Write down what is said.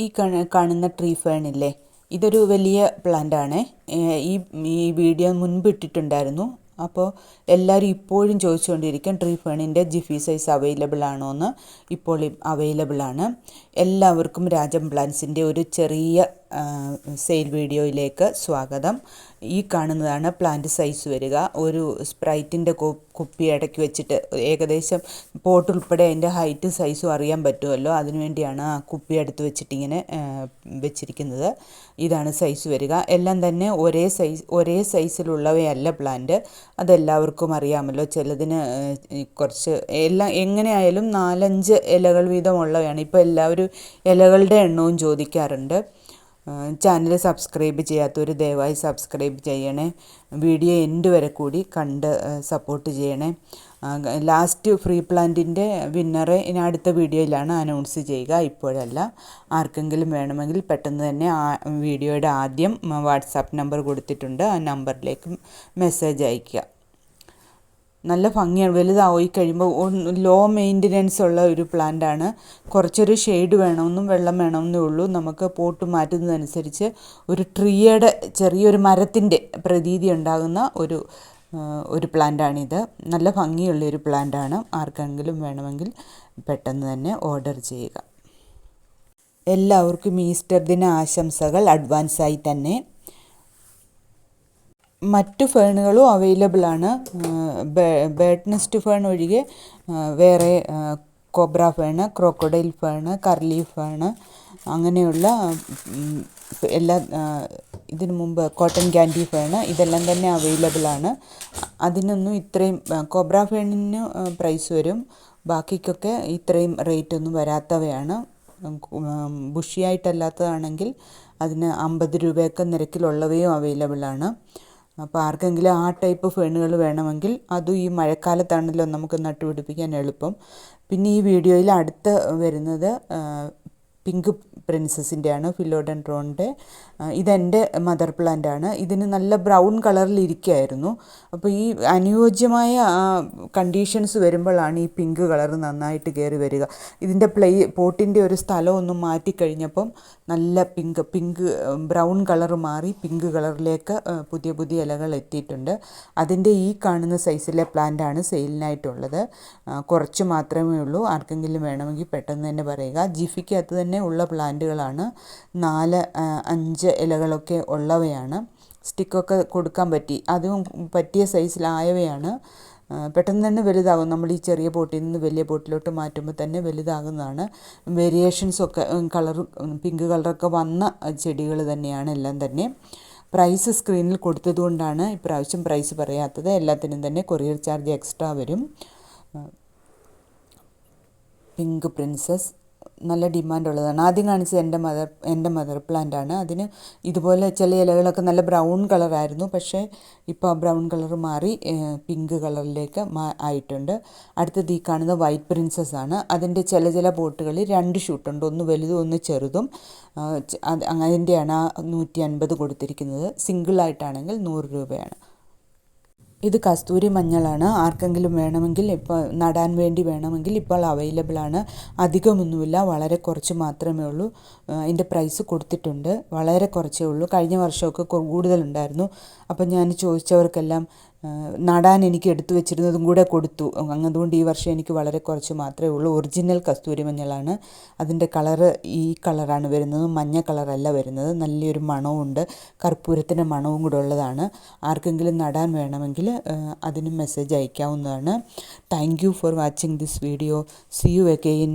ഈ കാണുന്ന tree fern ഇല്ലേ, ഇതൊരു വലിയ പ്ലാന്റ് ആണ്. ഈ വീഡിയോ മുൻപ് ഇട്ടിട്ടുണ്ടായിരുന്നു. അപ്പോൾ എല്ലാവരും ഇപ്പോഴും ചോദിച്ചുകൊണ്ടിരിക്കും ട്രീ ഫേണിൻ്റെ ജിഫി സൈസ് അവൈലബിൾ ആണോ എന്ന്. ഇപ്പോൾ അവൈലബിൾ ആണ്. എല്ലാവർക്കും രാജം പ്ലാന്റ്സിൻ്റെ ഒരു ചെറിയ സെയിൽ വീഡിയോയിലേക്ക് സ്വാഗതം. ഈ കാണുന്നതാണ് പ്ലാന്റ് സൈസ് വരിക. ഒരു സ്പ്രൈറ്റിൻ്റെ കുപ്പി ഇടയ്ക്ക് വെച്ചിട്ട് ഏകദേശം പോട്ട് ഉൾപ്പെടെ അതിൻ്റെ ഹൈറ്റ് സൈസും അറിയാൻ പറ്റുമല്ലോ, അതിനുവേണ്ടിയാണ് ആ കുപ്പി എടുത്ത് വെച്ചിട്ടിങ്ങനെ വെച്ചിരിക്കുന്നത്. ഇതാണ് സൈസ് വരിക. എല്ലാം തന്നെ ഒരേ സൈസിലുള്ളവയല്ല പ്ലാന്റ്, അതെല്ലാവർക്കും അറിയാമല്ലോ. ചിലതിന് കുറച്ച് എല്ലാം എങ്ങനെയായാലും 4-5 ഇലകൾ വീതമുള്ളവയാണ്. ഇപ്പോൾ എല്ലാവരും ഇലകളുടെ എണ്ണവും ചോദിക്കാറുണ്ട്. ചാനൽ സബ്സ്ക്രൈബ് ചെയ്യാത്തവർ ദയവായി സബ്സ്ക്രൈബ് ചെയ്യണേ. വീഡിയോ എൻഡ് വരെ കൂടി കണ്ട് സപ്പോർട്ട് ചെയ്യണേ. ലാസ്റ്റ് ഫ്രീ പ്ലാന്റിൻ്റെ വിന്നറെ ഇനി അടുത്ത വീഡിയോയിലാണ് അനൗൺസ് ചെയ്യുക, ഇപ്പോഴല്ല. ആർക്കെങ്കിലും വേണമെങ്കിൽ പെട്ടെന്ന് തന്നെ ആ വീഡിയോയുടെ ആദ്യം വാട്സാപ്പ് നമ്പർ കൊടുത്തിട്ടുണ്ട്, ആ നമ്പറിലേക്ക് മെസ്സേജ് അയയ്ക്കുക. നല്ല ഭംഗിയാണ്. വലുതായി കഴിയുമ്പോൾ ലോ മെയിൻ്റനൻസ് ഉള്ള ഒരു പ്ലാന്റാണ്. കുറച്ചൊരു ഷെയ്ഡ് വേണമെന്നും വെള്ളം വേണമെന്നേ ഉള്ളൂ. നമുക്ക് പോട്ട് മാറ്റുന്നതനുസരിച്ച് ഒരു ട്രീയുടെ ചെറിയൊരു മരത്തിൻ്റെ പ്രതീതി ഉണ്ടാകുന്ന ഒരു പ്ലാന്റാണിത്. നല്ല ഭംഗിയുള്ളൊരു പ്ലാന്റാണ്. ആർക്കെങ്കിലും വേണമെങ്കിൽ പെട്ടെന്ന് തന്നെ ഓർഡർ ചെയ്യുക. എല്ലാവർക്കും ഈസ്റ്റർ ദിന ആശംസകൾ അഡ്വാൻസായി തന്നെ. മറ്റു ഫേണുകളും അവൈലബിൾ ആണ്. ബേർഡ് നെസ്റ്റ് ഫേൺ ഒഴികെ വേറെ cobra fern, crocodile fern, curly fern, അങ്ങനെയുള്ള എല്ലാ ഇതിനു മുമ്പ് കോട്ടൺ ക്യാൻഡി ഫേണ്, ഇതെല്ലാം തന്നെ അവൈലബിൾ ആണ്. അതിനൊന്നും ഇത്രയും കോബ്ര ഫേണിന് പ്രൈസ് വരും, ബാക്കിക്കൊക്കെ ഇത്രയും റേറ്റ് ഒന്നും വരാത്തവയാണ്. ബുഷിയായിട്ടല്ലാത്തതാണെങ്കിൽ അതിന് 50 രൂപയൊക്കെ നിരക്കിലുള്ളവയും അവൈലബിൾ ആണ്. അപ്പോൾ ആർക്കെങ്കിലും ആ ടൈപ്പ് ഫേണുകൾ വേണമെങ്കിൽ അതും ഈ മഴക്കാലത്താണല്ലോ നമുക്ക് നട്ടുപിടിപ്പിക്കാൻ എളുപ്പം. പിന്നെ ഈ വീഡിയോയിൽ അടുത്ത് വരുന്നത് പിങ്ക് പ്രിൻസസിൻ്റെയാണ്, ഫിലോഡെൻഡ്രോണിൻ്റെ. ഇതെൻ്റെ മദർ പ്ലാന്റ് ആണ്. ഇതിന് നല്ല ബ്രൗൺ കളറിൽ ഇരിക്കുകയായിരുന്നു. അപ്പോൾ ഈ അനുയോജ്യമായ കണ്ടീഷൻസ് വരുമ്പോഴാണ് ഈ പിങ്ക് കളർ നന്നായിട്ട് കയറി വരിക. ഇതിൻ്റെ പോട്ടിൻ്റെ ഒരു സ്ഥലമൊന്നും മാറ്റിക്കഴിഞ്ഞപ്പം നല്ല പിങ്ക് ബ്രൗൺ കളർ മാറി പിങ്ക് കളറിലേക്ക് പുതിയ ഇലകൾ എത്തിയിട്ടുണ്ട്. അതിൻ്റെ ഈ കാണുന്ന സൈസിലെ പ്ലാന്റാണ് സെയിലിനായിട്ടുള്ളത്. കുറച്ച് മാത്രമേ ഉള്ളൂ. ആർക്കെങ്കിലും വേണമെങ്കിൽ പെട്ടെന്ന് തന്നെ പറയുക. ജിഫിക്കകത്ത് തന്നെ ഉള്ള പ്ലാന്റുകളാണ്. 4-5 ഇലകളൊക്കെ ഉള്ളവയാണ്. സ്റ്റിക്കൊക്കെ കൊടുക്കാൻ അതും പറ്റിയ സൈസിലായവയാണ്. പെട്ടെന്ന് തന്നെ വലുതാകും. നമ്മൾ ഈ ചെറിയ പോട്ടിൽ നിന്ന് വലിയ പോട്ടിലോട്ട് മാറ്റുമ്പോൾ തന്നെ വലുതാകുന്നതാണ്. വേരിയേഷൻസൊക്കെ പിങ്ക് കളറൊക്കെ വന്ന ചെടികൾ തന്നെയാണ് എല്ലാം തന്നെ. പ്രൈസ് സ്ക്രീനിൽ കൊടുത്തതുകൊണ്ടാണ് ഇപ്രാവശ്യം പ്രൈസ് പറയാത്തത്. എല്ലാത്തിനും തന്നെ കൊറിയർ ചാർജ് എക്സ്ട്രാ വരും. പിങ്ക് പ്രിൻസസ് നല്ല ഡിമാൻഡുള്ളതാണ്. ആദ്യം കാണിച്ചത് എൻ്റെ മദർ പ്ലാന്റ് ആണ്. അതിന് ഇതുപോലെ ചില ഇലകളൊക്കെ നല്ല ബ്രൗൺ കളറായിരുന്നു. പക്ഷേ ഇപ്പോൾ ആ ബ്രൗൺ കളർ മാറി പിങ്ക് കളറിലേക്ക് ആയിട്ടുണ്ട്. അടുത്തത് ഈ കാണുന്ന വൈറ്റ് പ്രിൻസസ് ആണ്. അതിൻ്റെ ചില പോട്ടുകളിൽ 2 ഷൂട്ടുണ്ട്, ഒന്ന് വലുതും ഒന്ന് ചെറുതും. അതിൻ്റെയാണ് 150 കൊടുത്തിരിക്കുന്നത്. സിംഗിളായിട്ടാണെങ്കിൽ 100 രൂപയാണ്. ഇത് കസ്തൂരി മഞ്ഞളാണ്. ആർക്കെങ്കിലും വേണമെങ്കിൽ ഇപ്പോൾ നടാൻ വേണ്ടി വേണമെങ്കിൽ ഇപ്പോൾ അവൈലബിൾ ആണ്. അധികമൊന്നുമില്ല, വളരെ കുറച്ച് മാത്രമേ ഉള്ളൂ. അതിൻ്റെ പ്രൈസ് കൊടുത്തിട്ടുണ്ട്. വളരെ കുറച്ചേ ഉള്ളൂ. കഴിഞ്ഞ വർഷമൊക്കെ കൂടുതലുണ്ടായിരുന്നു. അപ്പം ഞാൻ ചോദിച്ചവർക്കെല്ലാം നടാൻ എനിക്ക് എടുത്തു വെച്ചിരുന്നതും കൂടെ കൊടുത്തു. അതുകൊണ്ട് ഈ വർഷം എനിക്ക് വളരെ കുറച്ച് മാത്രമേ ഉള്ളൂ. ഒറിജിനൽ കസ്തൂരി മഞ്ഞളാണ്. അതിൻ്റെ കളറ് ഈ കളറാണ് വരുന്നത്, മഞ്ഞ കളറല്ല വരുന്നത്. നല്ലൊരു മണവുമുണ്ട്, കർപ്പൂരത്തിൻ്റെ മണവും കൂടെ ഉള്ളതാണ്. ആർക്കെങ്കിലും നടാൻ വേണമെങ്കിൽ അതിന് മെസ്സേജ് അയക്കാവുന്നതാണ്. Thank you for watching this video. See you again.